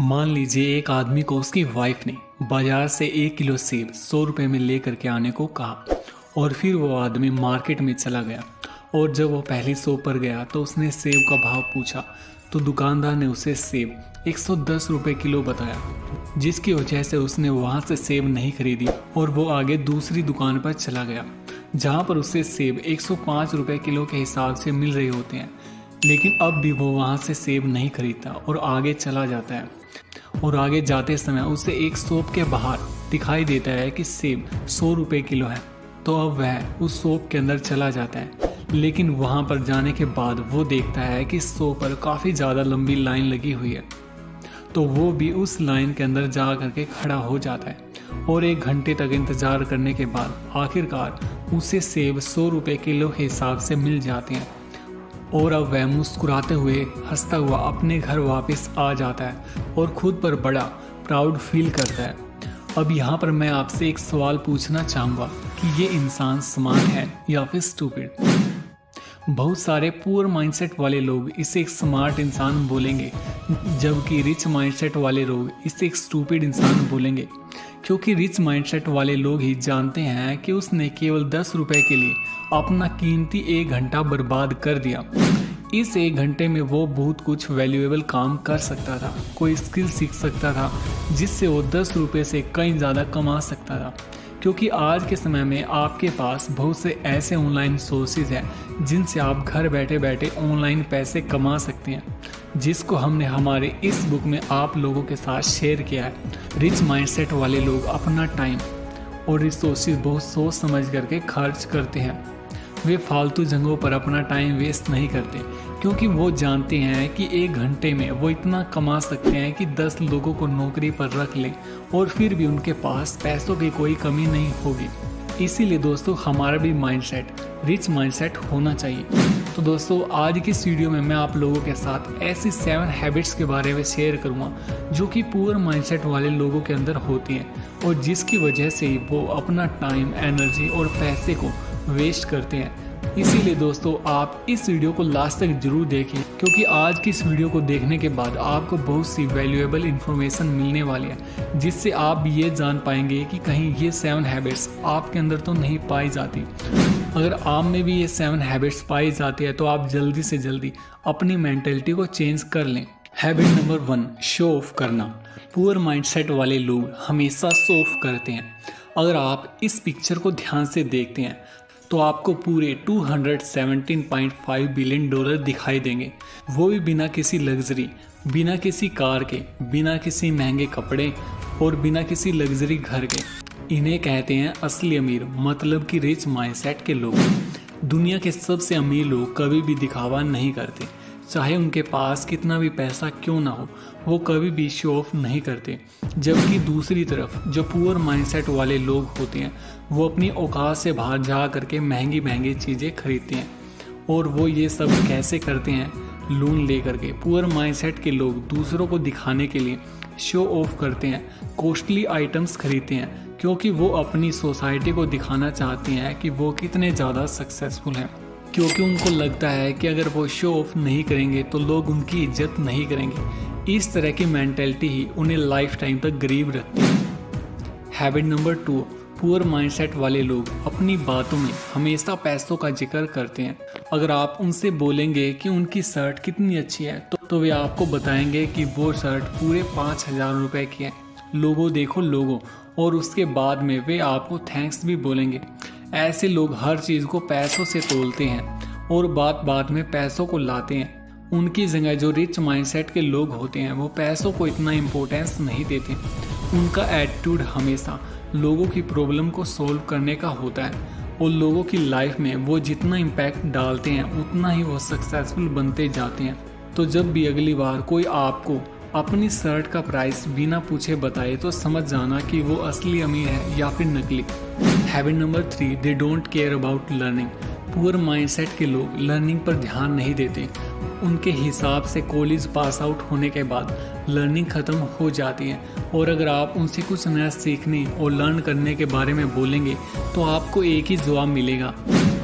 मान लीजिए एक आदमी को उसकी वाइफ ने बाजार से 1 किलो सेब 100 रुपये में लेकर के आने को कहा और फिर वो आदमी मार्केट में चला गया। और जब वो पहली शॉप पर गया तो उसने सेब का भाव पूछा तो दुकानदार ने उसे सेब 110 रुपये किलो बताया, जिसकी वजह से उसने वहाँ से सेब नहीं खरीदी और वो आगे दूसरी दुकान पर चला गया जहाँ पर उसे सेब 105 रुपये किलो के हिसाब से मिल रहे होते हैं। लेकिन अब भी वो वहाँ से सेब नहीं खरीदता और आगे चला जाता है। और आगे जाते समय उसे एक शॉप के बाहर दिखाई देता है कि सेब 100 रुपये किलो है। तो अब वह उस शॉप के अंदर चला जाता है, लेकिन वहाँ पर जाने के बाद वो देखता है कि शॉप पर काफ़ी ज़्यादा लंबी लाइन लगी हुई है। तो वो भी उस लाइन के अंदर जा करके खड़ा हो जाता है और 1 घंटे तक इंतज़ार करने के बाद आखिरकार उसे सेब 100 रुपये किलो के हिसाब से मिल जाते हैं। और अब वह मुस्कुराते हुए हंसता हुआ अपने घर वापस आ जाता है और खुद पर बड़ा प्राउड फील करता है। अब यहाँ पर मैं आपसे एक सवाल पूछना चाहूँगा कि ये इंसान स्मार्ट है या फिर स्टूपिड। बहुत सारे पुअर माइंडसेट वाले लोग इसे एक स्मार्ट इंसान बोलेंगे, जबकि रिच माइंडसेट वाले लोग इसे एक स्टूपिड इंसान बोलेंगे, क्योंकि रिच माइंडसेट वाले लोग ही जानते हैं कि उसने केवल 10 रुपए के लिए अपना कीमती 1 घंटा बर्बाद कर दिया। इस 1 घंटे में वो बहुत कुछ वैल्यूएबल काम कर सकता था, कोई स्किल सीख सकता था जिससे वो 10 रुपये से कहीं ज़्यादा कमा सकता था। क्योंकि आज के समय में आपके पास बहुत से ऐसे ऑनलाइन सोर्सेज हैं जिनसे आप घर बैठे बैठे ऑनलाइन पैसे कमा सकते हैं, जिसको हमने हमारे इस बुक में आप लोगों के साथ शेयर किया है। रिच माइंडसेट वाले लोग अपना टाइम और रिसोर्सेज बहुत सोच समझ करके खर्च करते हैं। वे फालतू जगहों पर अपना टाइम वेस्ट नहीं करते, क्योंकि वो जानते हैं कि 1 घंटे में वो इतना कमा सकते हैं कि 10 लोगों को नौकरी पर रख लें और फिर भी उनके पास पैसों की कोई कमी नहीं होगी। इसीलिए दोस्तों हमारा भी माइंडसेट रिच माइंडसेट होना चाहिए। तो दोस्तों आज की इस वीडियो में मैं आप लोगों के साथ ऐसी 7 हैबिट्स के बारे में शेयर करूंगा जो कि पुअर माइंडसेट वाले लोगों के अंदर होती हैं और जिसकी वजह से वो अपना टाइम, एनर्जी और पैसे को वेस्ट करते हैं। इसीलिए दोस्तों आप इस वीडियो को लास्ट तक जरूर देखें, क्योंकि आज की इस वीडियो को देखने के बाद आपको बहुत सी वैल्यूएबल इन्फॉर्मेशन मिलने वाली है, जिससे आप ये जान पाएंगे कि कहीं ये 7 हैबिट्स आपके अंदर तो नहीं पाई जाती। अगर आप में भी ये 7 हैबिट्स पाई जाती है तो आप जल्दी से जल्दी अपनी मेंटेलिटी को चेंज कर लें। हैबिट नंबर 1, शो ऑफ करना। पुअर माइंडसेट वाले लोग हमेशा शो ऑफ करते हैं। अगर आप इस पिक्चर को ध्यान से देखते हैं तो आपको पूरे $217.5 बिलियन दिखाई देंगे, वो भी बिना किसी लग्जरी, बिना किसी कार के, बिना किसी महंगे कपड़े और बिना किसी लग्जरी घर के। इन्हें कहते हैं असली अमीर, मतलब कि रिच माइंडसेट के लोग। दुनिया के सबसे अमीर लोग कभी भी दिखावा नहीं करते, चाहे उनके पास कितना भी पैसा क्यों ना हो, वो कभी भी शो ऑफ नहीं करते। जबकि दूसरी तरफ जो पुअर माइंडसेट वाले लोग होते हैं वो अपनी औकात से बाहर जा करके महंगी महंगी चीज़ें खरीदते हैं। और वो ये सब कैसे करते हैं? लोन ले करके। पुअर माइंडसेट के लोग दूसरों को दिखाने के लिए शो ऑफ करते हैं, कॉस्टली आइटम्स खरीदते हैं, क्योंकि वो अपनी सोसाइटी को दिखाना चाहते हैं कि वो कितने ज़्यादा सक्सेसफुल हैं। क्योंकि उनको लगता है कि अगर वो शो ऑफ नहीं करेंगे तो लोग उनकी इज्जत नहीं करेंगे। इस तरह की मेंटेलिटी ही उन्हें लाइफ टाइम तक गरीब रखती है। हैबिट नंबर 2, पुअर माइंडसेट वाले लोग अपनी बातों में हमेशा पैसों का जिक्र करते हैं। अगर आप उनसे बोलेंगे कि उनकी शर्ट कितनी अच्छी है तो वे आपको बताएंगे कि वो शर्ट पूरे 5,000 रुपये की है, लोगो देखो लोगो, और उसके बाद में वे आपको थैंक्स भी बोलेंगे। ऐसे लोग हर चीज़ को पैसों से तोलते हैं और बात बात में पैसों को लाते हैं। उनकी जगह जो रिच माइंडसेट के लोग होते हैं वो पैसों को इतना इम्पोर्टेंस नहीं देते। उनका एटीट्यूड हमेशा लोगों की प्रॉब्लम को सॉल्व करने का होता है और लोगों की लाइफ में वो जितना इम्पैक्ट डालते हैं उतना ही वो सक्सेसफुल बनते जाते हैं। तो जब भी अगली बार कोई आपको अपनी शर्ट का प्राइस बिना पूछे बताए तो समझ जाना कि वो असली अमीर है या फिर नकली। Habit number 3, they don't care about learning. Poor mindset के लोग लर्निंग पर ध्यान नहीं देते। उनके हिसाब से कॉलेज पास आउट होने के बाद लर्निंग ख़त्म हो जाती है, और अगर आप उनसे कुछ नया सीखने और लर्न करने के बारे में बोलेंगे तो आपको एक ही जवाब मिलेगा,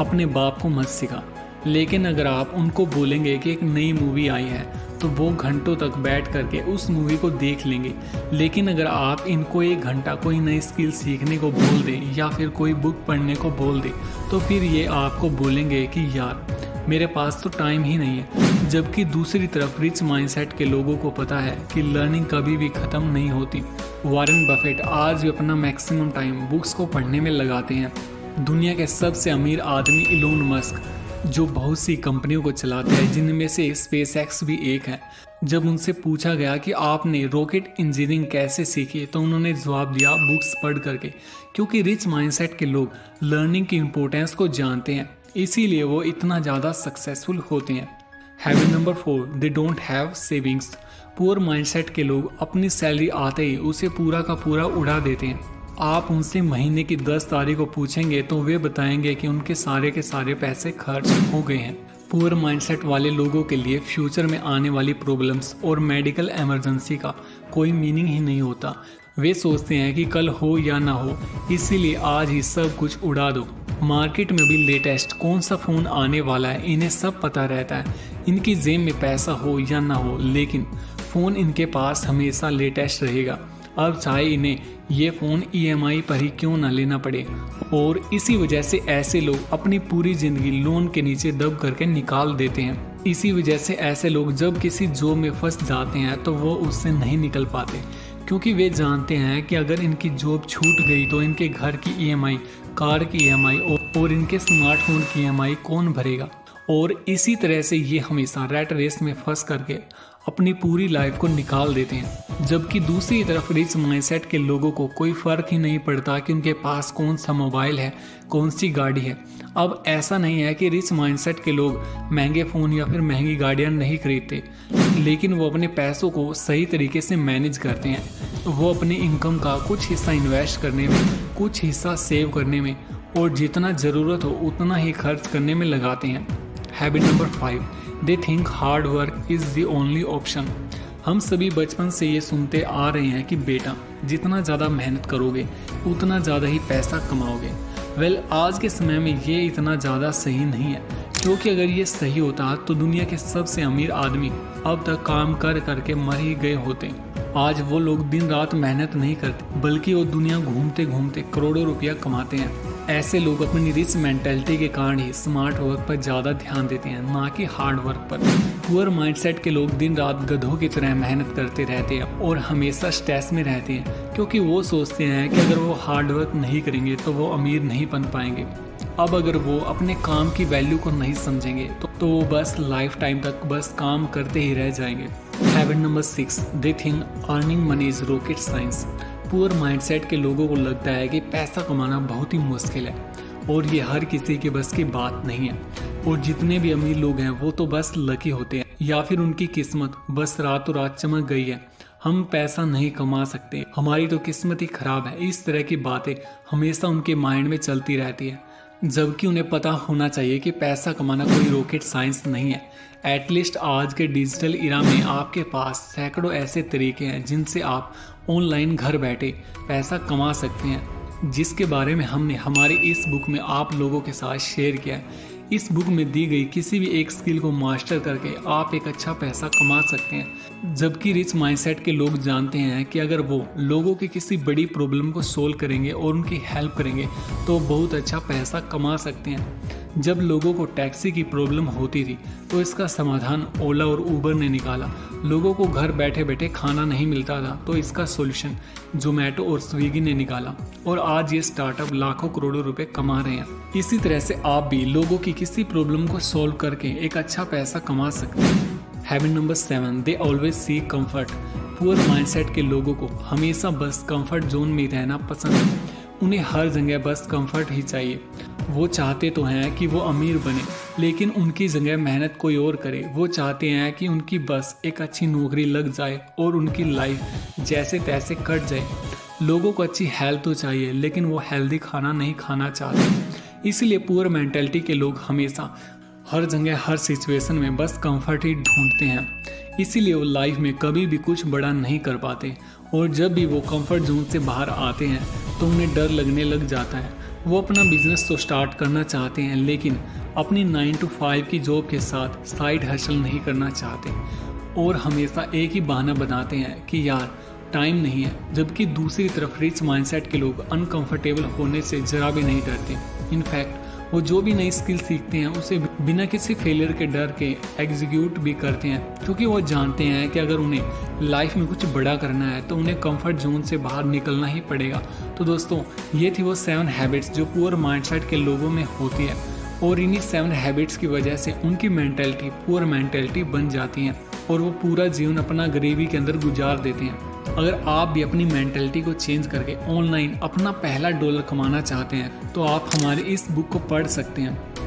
अपने बाप को मत सिखा। लेकिन अगर आप उनको बोलेंगे कि एक नई मूवी आई है तो वो घंटों तक बैठ करके उस मूवी को देख लेंगे। लेकिन अगर आप इनको 1 घंटा कोई नई स्किल सीखने को बोल दें या फिर कोई बुक पढ़ने को बोल दें तो फिर ये आपको बोलेंगे कि यार मेरे पास तो टाइम ही नहीं है। जबकि दूसरी तरफ रिच माइंडसेट के लोगों को पता है कि लर्निंग कभी भी ख़त्म नहीं होती। वॉरेन बफेट आज भी अपना मैक्सिमम टाइम बुक्स को पढ़ने में लगाते हैं। दुनिया के सबसे अमीर आदमी इलोन मस्क जो बहुत सी कंपनियों को चलाते हैं जिनमें से स्पेसएक्स भी एक है, जब उनसे पूछा गया कि आपने रॉकेट इंजीनियरिंग कैसे सीखी तो उन्होंने जवाब दिया बुक्स पढ़ करके। क्योंकि रिच माइंडसेट के लोग लर्निंग की इम्पोर्टेंस को जानते हैं, इसीलिए वो इतना ज़्यादा सक्सेसफुल होते हैं। Habit number 4, they don't have savings. Poor mindset के लोग अपनी सैलरी आते ही उसे पूरा का पूरा उड़ा देते हैं। आप उनसे महीने की 10 तारीख को पूछेंगे तो वे बताएंगे कि उनके सारे के सारे पैसे खर्च हो गए हैं। पुअर माइंडसेट वाले लोगों के लिए फ्यूचर में आने वाली प्रॉब्लम्स और मेडिकल इमरजेंसी का कोई मीनिंग ही नहीं होता। वे सोचते हैं कि कल हो या ना हो, इसीलिए आज ही सब कुछ उड़ा दो। मार्केट में भी लेटेस्ट कौन सा फ़ोन आने वाला है इन्हें सब पता रहता है। इनकी जेब में पैसा हो या ना हो, लेकिन फ़ोन इनके पास हमेशा लेटेस्ट रहेगा। अब चाहे इन्हें ये फ़ोन EMI पर ही क्यों ना लेना पड़े। और इसी वजह से ऐसे लोग अपनी पूरी ज़िंदगी लोन के नीचे दब करके निकाल देते हैं। इसी वजह से ऐसे लोग जब किसी जॉब में फंस जाते हैं तो वो उससे नहीं निकल पाते, क्योंकि वे जानते हैं कि अगर इनकी जॉब छूट गई तो इनके घर की EMI, कार की EMI और इनके स्मार्टफोन की EMI कौन भरेगा। और इसी तरह से ये हमेशा रैट रेस में फंस करके अपनी पूरी लाइफ को निकाल देते हैं। जबकि दूसरी तरफ रिच माइंडसेट के लोगों को कोई फ़र्क ही नहीं पड़ता कि उनके पास कौन सा मोबाइल है, कौन सी गाड़ी है। अब ऐसा नहीं है कि रिच माइंडसेट के लोग महंगे फ़ोन या फिर महंगी गाड़ियाँ नहीं खरीदते, लेकिन वो अपने पैसों को सही तरीके से मैनेज करते हैं। वो अपनी इनकम का कुछ हिस्सा इन्वेस्ट करने में, कुछ हिस्सा सेव करने में और जितना ज़रूरत हो उतना ही खर्च करने में लगाते हैं। Habit number 5, they think hard work is the only option. हम सभी बचपन से ये सुनते आ रहे हैं कि बेटा जितना ज़्यादा मेहनत करोगे उतना ज़्यादा ही पैसा कमाओगे। वेल, आज के समय में ये इतना ज़्यादा सही नहीं है, क्योंकि अगर ये सही होता तो दुनिया के सबसे अमीर आदमी अब तक काम कर करके मर ही गए होते। आज वो लोग दिन रात मेहनत नहीं करते, बल्कि वो दुनिया घूमते घूमते करोड़ों रुपया कमाते हैं। ऐसे लोग अपनी रिच मेंटालिटी के कारण ही स्मार्ट वर्क पर ज़्यादा ध्यान देते हैं, ना कि हार्ड वर्क पर। पुअर माइंडसेट के लोग दिन रात गधों की तरह मेहनत करते रहते हैं और हमेशा स्ट्रेस में रहते हैं, क्योंकि वो सोचते हैं कि अगर वो हार्ड वर्क नहीं करेंगे तो वो अमीर नहीं बन पाएंगे। अब अगर वो अपने काम की वैल्यू को नहीं समझेंगे तो वो बस लाइफ टाइम तक बस काम करते ही रह जाएंगे। Habit number 6, they think earning money is rocket science. Poor mindset के लोगों को लगता है कि पैसा कमाना बहुत ही मुश्किल है और ये हर किसी के बस की बात नहीं है। और जितने भी अमीर लोग हैं वो तो बस लकी होते हैं या फिर उनकी किस्मत बस रातों रात चमक गई है। हम पैसा नहीं कमा सकते, हमारी तो किस्मत ही खराब है। इस तरह की बातें हमेशा उनके माइंड में चलती रहती है, जबकि उन्हें पता होना चाहिए कि पैसा कमाना कोई रॉकेट साइंस नहीं है। एटलीस्ट आज के डिजिटल इरा में आपके पास सैकड़ों ऐसे तरीके हैं जिनसे आप ऑनलाइन घर बैठे पैसा कमा सकते हैं, जिसके बारे में हमने हमारी इस बुक में आप लोगों के साथ शेयर किया है। इस बुक में दी गई किसी भी एक स्किल को मास्टर करके आप एक अच्छा पैसा कमा सकते हैं। जबकि रिच माइंडसेट के लोग जानते हैं कि अगर वो लोगों की किसी बड़ी प्रॉब्लम को सोल्व करेंगे और उनकी हेल्प करेंगे तो बहुत अच्छा पैसा कमा सकते हैं। जब लोगों को टैक्सी की प्रॉब्लम होती थी तो इसका समाधान ओला और उबर ने निकाला। लोगों को घर बैठे बैठे खाना नहीं मिलता था तो इसका सॉल्यूशन जोमेटो और स्विगी ने निकाला और आज ये स्टार्टअप लाखों करोड़ों रुपए कमा रहे हैं। इसी तरह से आप भी लोगों की किसी प्रॉब्लम को सॉल्व करके एक अच्छा पैसा कमा सकते हैं। Habit number 7, they always seek comfort. Poor mindset के लोगों को हमेशा बस कंफर्ट जोन में रहना पसंद है। उन्हें हर जगह बस कंफर्ट ही चाहिए। वो चाहते तो हैं कि वो अमीर बने, लेकिन उनकी जगह मेहनत कोई और करे। वो चाहते हैं कि उनकी बस एक अच्छी नौकरी लग जाए और उनकी लाइफ जैसे तैसे कट जाए। लोगों को अच्छी हेल्थ तो चाहिए, लेकिन वो हेल्दी खाना नहीं खाना चाहते। इसलिए पुअर मेंटालिटी के लोग हमेशा हर जगह हर सिचुएशन में बस कंफर्ट ही ढूंढते हैं। इसीलिए वो लाइफ में कभी भी कुछ बड़ा नहीं कर पाते और जब भी वो कंफर्ट जोन से बाहर आते हैं तो उन्हें डर लगने लग जाता है। वो अपना बिजनेस तो स्टार्ट करना चाहते हैं, लेकिन अपनी 9 to 5 की जॉब के साथ साइड हसल नहीं करना चाहते। और हमेशा एक ही बहाना बनाते हैं कि यार टाइम नहीं है, जबकि दूसरी तरफ रिच माइंडसेट के लोग अनकंफर्टेबल होने से जरा भी नहीं डरते। इनफैक्ट वो जो भी नई स्किल सीखते हैं उसे बिना किसी फेलियर के डर के एग्जीक्यूट भी करते हैं, क्योंकि वो जानते हैं कि अगर उन्हें लाइफ में कुछ बड़ा करना है तो उन्हें कंफर्ट जोन से बाहर निकलना ही पड़ेगा। तो दोस्तों, ये थी वो 7 हैबिट्स जो पुअर माइंडसेट के लोगों में होती है, और इन्हीं 7 हैबिट्स की वजह से उनकी मेंटेलिटी पुअर मेंटेलिटी बन जाती है और वो पूरा जीवन अपना गरीबी के अंदर गुजार देते हैं। अगर आप भी अपनी मेंटेलिटी को चेंज करके ऑनलाइन अपना पहला डॉलर कमाना चाहते हैं तो आप हमारी इस बुक को पढ़ सकते हैं।